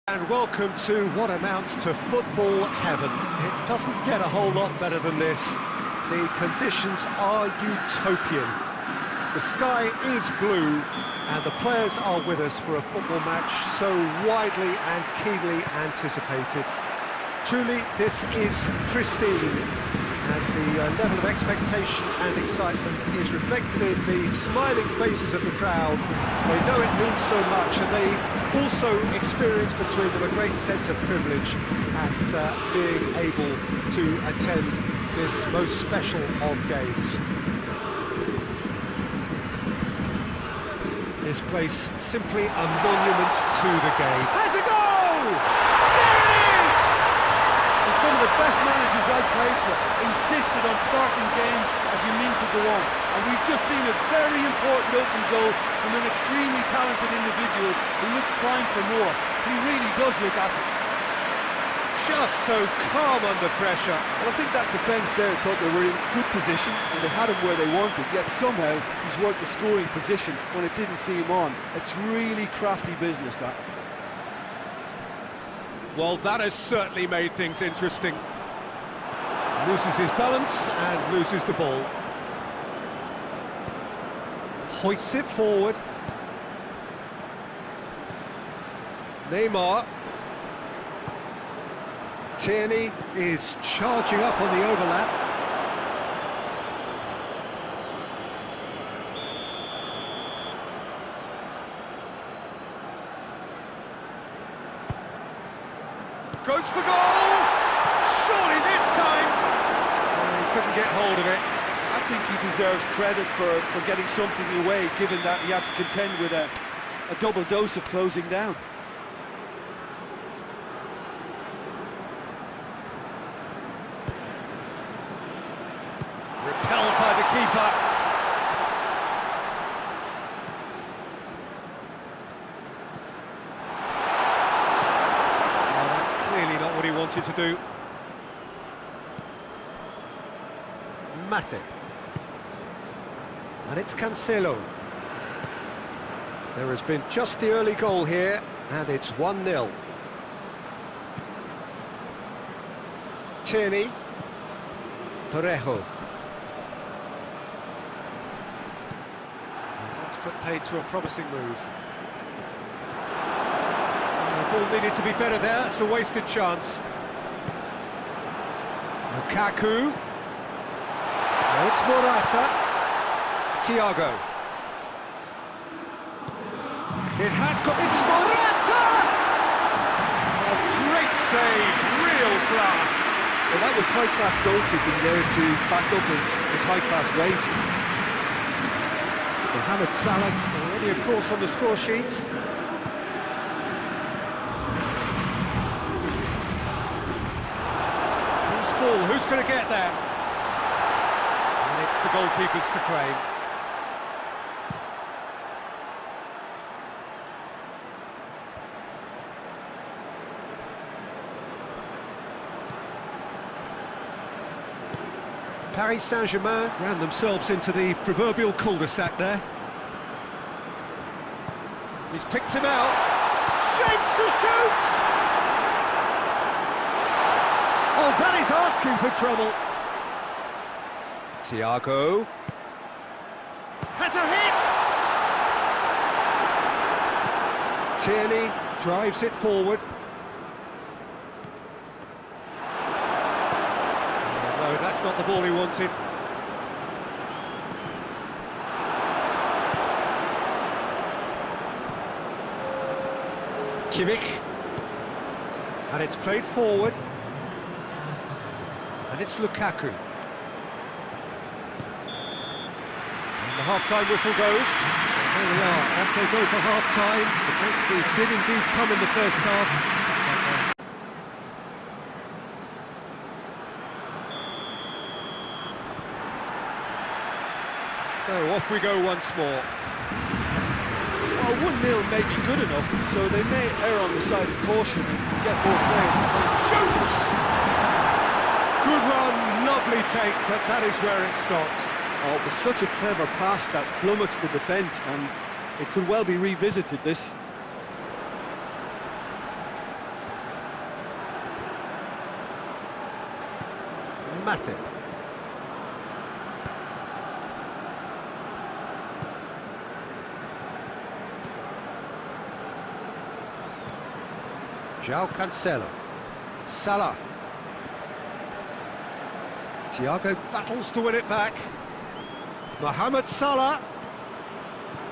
And welcome to what amounts to football heaven. It doesn't get a whole lot better than this. The conditions are utopian. The sky is blue, and the players are with us for a football match so widely and keenly anticipated. Truly, this is pristine, and the level of expectation and excitement is reflected in the smiling faces of the crowd. They know it means so much, and they also experience between them a great sense of privilege at being able to attend this most special of games. This place simply a monument to the game. Has a goal! There it is! And some of the best managers I've played for insisted on starting games as you mean to go on. And we've just seen a very important open goal from an extremely talented individual who looks primed for more. He really does look at it. Just so calm under pressure. Well, I think that defence there thought they were in good position and they had him where they wanted, yet somehow he's worked the scoring position when it didn't see him on. It's really crafty business, that. Well, that has certainly made things interesting. Loses his balance and loses the ball. Hoists it forward. Neymar. Tierney is charging up on the overlap. Goes for goal! Surely this time! He couldn't get hold of it. I think he deserves credit for getting something away, given that he had to contend with a double dose of closing down. Repelled by the keeper. Oh, that's clearly not what he wanted to do. Matip. And it's Cancelo. There has been just the early goal here, and it's 1-0. Tierney. Parejo. Put paid to a promising move. The ball needed to be better there, it's a wasted chance. Lukaku. Now it's Morata. Thiago. It has got... It's Morata! A great save, real class. Well, that was high-class goalkeeping there to back up his high-class range. Mohamed Salah already, of course, on the score sheet. Who's ball? Who's going to get there? And it's the goalkeepers to claim. Paris Saint-Germain ran themselves into the proverbial cul-de-sac there. He's picked him out. Shapes to shoot! Oh, that is asking for trouble. Thiago. Has a hit! Tierney drives it forward. No, that's not the ball he wanted. Kimmich, and it's played forward, and it's Lukaku. And the half-time whistle goes. And there we are, off they go for half-time. The breakthrough did indeed come in the first half. So off we go once more. Well, 1-0 may be good enough, so they may err on the side of caution and get more players behind. Shoots! Good run, lovely take, but that is where it stopped. Oh, it was such a clever pass that flummoxed the defence, and it could well be revisited, this. Matip. João Cancelo. Salah. Thiago battles to win it back. Mohamed Salah.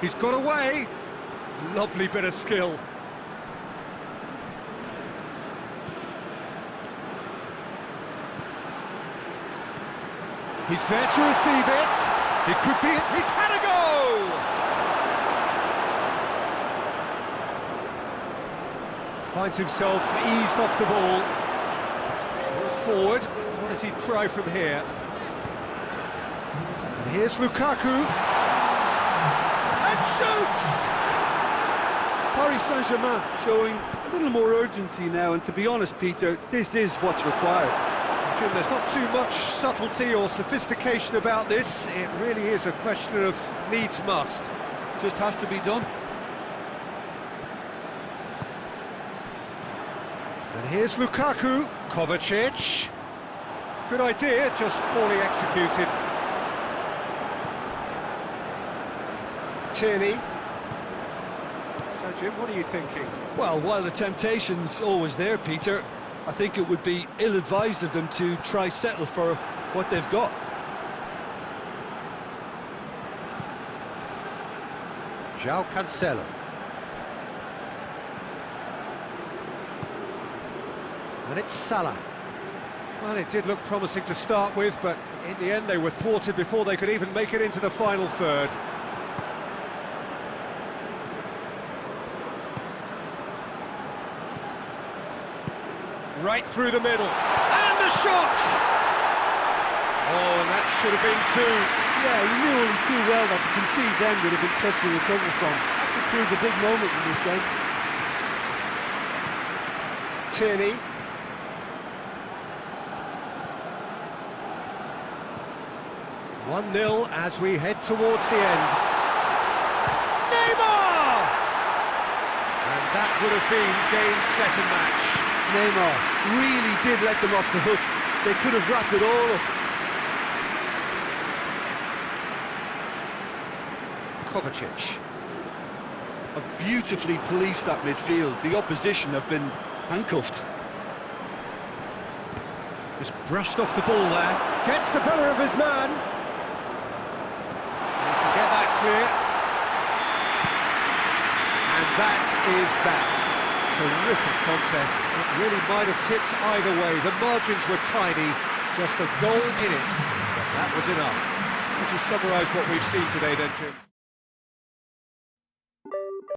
He's got away. Lovely bit of skill. He's there to receive it. It could be. He's had a go! Finds himself eased off the ball. Forward. What does he try from here? And here's Lukaku. And shoots! Paris Saint-Germain showing a little more urgency now, and to be honest, Peter, this is what's required. Jim, there's not too much subtlety or sophistication about this. It really is a question of needs must. Just has to be done. And here's Lukaku. Kovacic. Good idea, just poorly executed. Tierney. So, Jim, what are you thinking? Well, while the temptation's always there, Peter, I think it would be ill-advised of them to try settle for what they've got. João Cancelo. And it's Salah. Well, it did look promising to start with, but in the end they were thwarted before they could even make it into the final third. Right through the middle. And the shot! Oh, and that should have been two. Yeah, he knew only too well that to concede then would have been tough to recover from. That could prove a big moment in this game. Tierney. (1-0) as we head towards the end. Neymar! And that would have been game, set and match. Neymar really did let them off the hook. They could have wrapped it all up. Kovacic. Have beautifully policed that midfield. The opposition have been handcuffed. Just brushed off the ball there. Gets the better of his man. And to get that clear. And that is that. Terrific contest. It really might have tipped either way. The margins were tiny, just a goal in it, but that was enough. Would you summarise what we've seen today then, Jim?